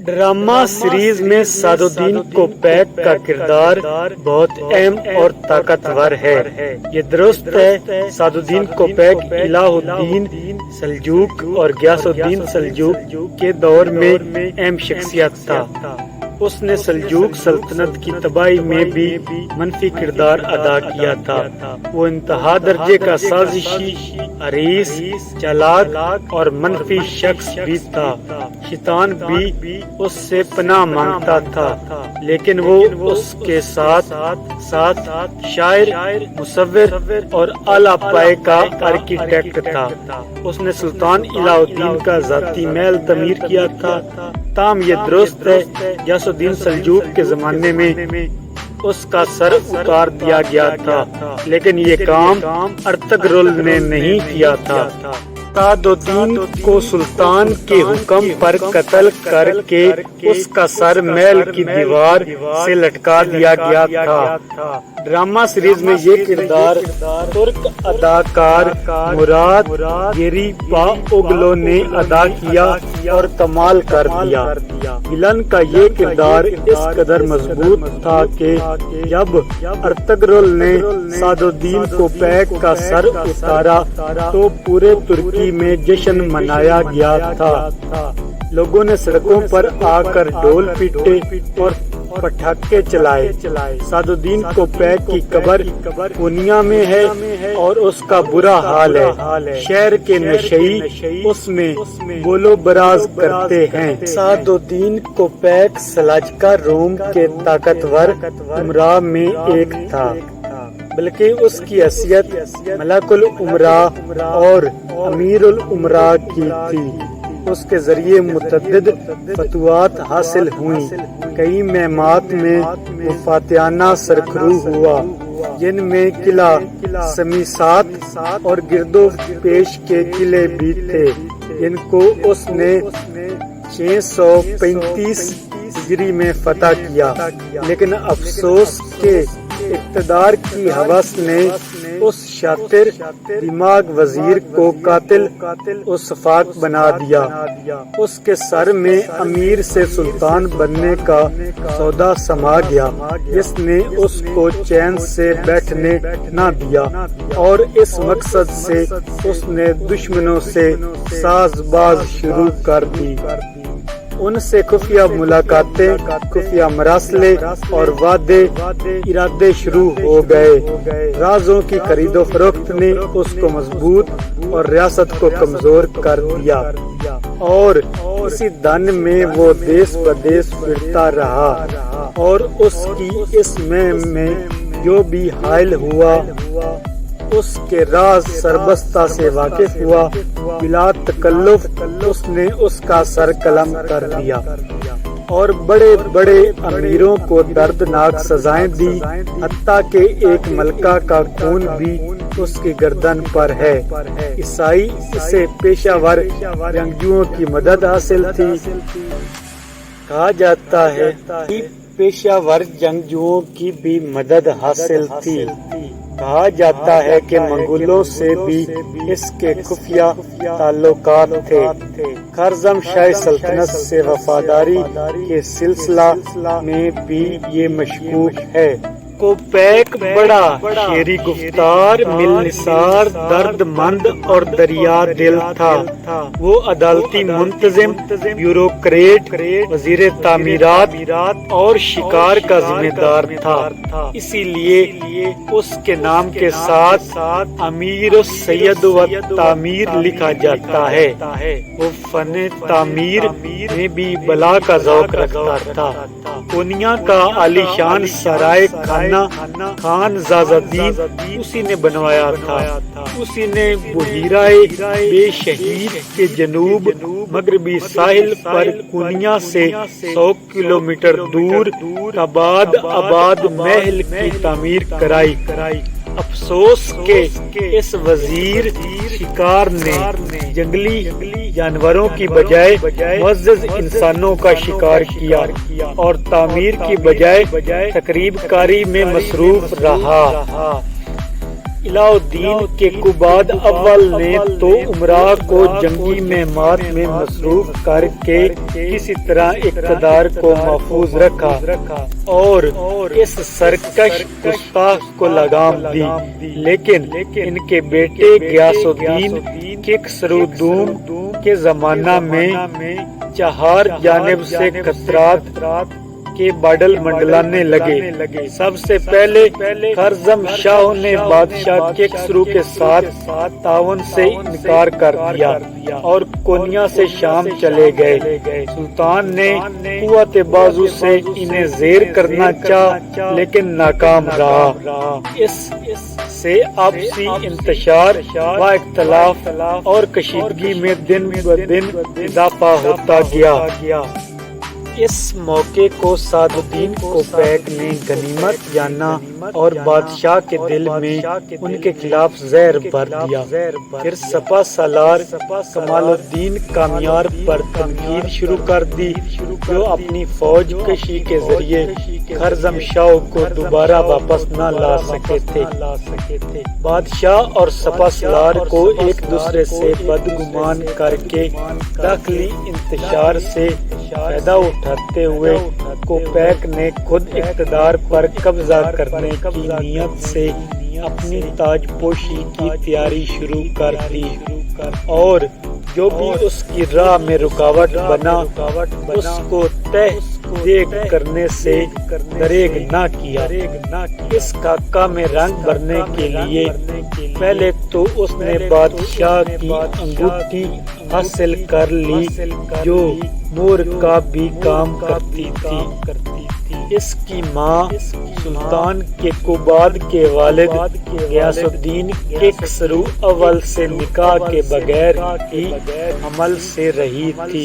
Drama series میں سعد الدین kopek کا کردار بہت اہم اور طاقتور ہے۔ یہ درست ہے، سعد الدین کوپیک الہ الدین سلجوق اور غیاث الدین سلجوق کے دور میں اہم شخصیت تھا۔ اس نے سلجوق سلطنت کی تباہی میں بھی منفی کردار ادا کیا تھا۔ وہ انتہا درجے کا سازشی، حریص، چالاک اور منفی شخص بھی تھا۔ شیطان بھی اس سے پناہ مانگتا تھا، لیکن وہ اس کے ساتھ شاعر، مصور اور اعلیٰ پائے کا آرکیٹیکٹ تھا۔ اس نے سلطان الہ الدین کا ذاتی محل تعمیر کیا تھا۔ تاہم یہ درست ہے، غیاث الدین سلجوق کے زمانے میں اس کا سر اتار دیا گیا تھا، لیکن یہ کام ارطغرل نے نہیں کیا تھا۔ سعد الدین کو سلطان کے حکم پر قتل کر کے اس کا سر محل کی دیوار سے لٹکا دیا گیا تھا۔ ڈرامہ سیریز میں یہ کردار ترک اداکار مراد گیریپا اوگلو نے ادا کیا اور کمال کر دیا۔ ویلن کا یہ کردار اس قدر مضبوط تھا کہ جب ارطغرل نے سعد الدین کوپیک کا سر اتارا تو پورے ترکی میں جشن منایا گیا تھا۔ لوگوں نے سڑکوں پر آ کر ڈھول پیٹے اور پٹاخے چلائے۔ سعد الدین کوپیک کی قبر پونیا میں ہے اور اس کا برا حال ہے۔ شہر کے نشئی اس میں بولو براز کرتے ہیں۔ سعد الدین کوپیک سلاجقہ روم کے طاقتور امراء میں ایک تھا، بلکہ اس کی حیثیت ملک الامراء اور امیر الامراء کی تھی۔ اس کے ذریعے متعدد فتوحات حاصل ہوئیں۔ کئی مہمات میں وہ فاتحانہ سرخرو ہوا، جن میں قلعہ سمیسات اور گرد و پیش کے قلعے بھی تھے، جن کو اس نے 635 ہجری میں فتح کیا۔ لیکن افسوس کہ اقتدار کی ہوس نے اس شاطر دماغ وزیر کو قاتل اسفاق بنا دیا۔ اس کے سر میں امیر سے سلطان بننے کا سودا سما گیا، جس نے اس کو چین سے بیٹھنے نہ دیا، اور اس مقصد سے اس نے دشمنوں سے ساز باز شروع کر دی۔ ان سے خفیہ ملاقاتیں، خفیہ مراسلے اور وعدے ارادے شروع ہو گئے۔ رازوں کی خرید و فروخت نے اس کو مضبوط اور ریاست کو کمزور کر دیا، اور اسی دن میں وہ دیس بدیس پھرتا رہا، اور اس کی اس مہم میں جو بھی حائل ہوا اس کے راز سربستہ سے واقف ہوا۔ بلا تکلف اس نے اس کا سر قلم کر دیا اور بڑے بڑے امیروں کو دردناک سزائیں دی، حتیٰ کہ ایک ملکہ کا خون بھی اس کی گردن پر ہے۔ عیسائی اسے پیشہ ور جنگجوؤں کی مدد حاصل تھی۔ کہا جاتا ہے کہ پیشہ ور جنگجوؤں کی بھی مدد حاصل تھی۔ کہا جاتا ہے کہ منگولوں سے بھی اس کے خفیہ تعلقات تھے۔ خرزم شاہی سلطنت سے وفاداری کے سلسلہ میں بھی یہ مشکوک ہے۔ کوپیک بڑا شعری گفتار، ملنسار، درد مند اور دریا دل تھا۔ وہ عدالتی منتظم، بیوروکریٹ، وزیر تعمیرات اور شکار کا ذمہ دار تھا۔ اسی لیے اس کے نام کے ساتھ امیر السید و تعمیر لکھا جاتا ہے۔ وہ فن تعمیر میں بھی بلا کا ذوق رکھتا تھا۔ پونیا کا عالی شان سرائے خان زازالدین اسی نے بنوایا تھا۔ اسی نے بحیرہ بے شہید کے جنوب مغربی ساحل پر پونیا سے 100 کلومیٹر دور آباد محل کی تعمیر کرائی۔ افسوس کہ اس وزیر شکار نے جنگلی جانوروں کی بجائے معزز انسانوں کا شکار کیا اور تعمیر کی بجائے تقریب کاری میں مصروف رہا۔ علاء الدین کے قباد اول نے تو امراء کو جنگی مہمات میں مصروف کر کے کسی طرح اقتدار کو محفوظ رکھا اور اس سرکش گستاخ کو لگام دی، لیکن ان کے بیٹے غیاث الدین کسرودوم کے زمانہ میں چہار جانب سے خطرات کے بادل منڈلانے لگے۔ سب سے پہلے خرزم شاہ نے بادشاہ کسرو کے ساتھ تعاون سے انکار کر دیا اور کونیا سے شام چلے گئے۔ سلطان نے قوت بازو سے انہیں زیر کرنا چاہا لیکن ناکام رہا۔ اس سے آپسی انتشار و اختلاف اور کشیدگی میں دن بدن اضافہ ہوتا گیا۔ اس موقع کو سعد الدین کوپیک نے غنیمت جانا اور بادشاہ کے دل میں ان کے خلاف زہر بھر دیا۔ پھر سپہ سالار کمال الدین کامیار پر تنقید شروع کر دی، جو اپنی فوج کشی کے ذریعے خرزم شاہ کو دوبارہ واپس نہ لا سکے تھے۔ بادشاہ اور سپہ سالار کو ایک دوسرے سے بدگمان کر کے داخلی انتشار سے فائدہ اٹھاتے ہوئے کوپیک نے خود اقتدار پر قبضہ کرنے کی نیت سے اپنی تاج پوشی کی تیاری شروع کر دی اور جو بھی اس کی راہ میں رکاوٹ بنا اس کو دیکھ کرنے سے دریغ نہ کیا۔ اس خاکہ میں رنگ بھرنے کے لیے پہلے تو اس نے بادشاہ کی انگوٹھی حاصل کر لی جو مور کا بھی کام کرتی تھی۔ اس کی ماں سلطان کے قباد کے والد غیاث الدین کسرو اول سے نکاح کے بغیر ہی حمل سے رہی تھی۔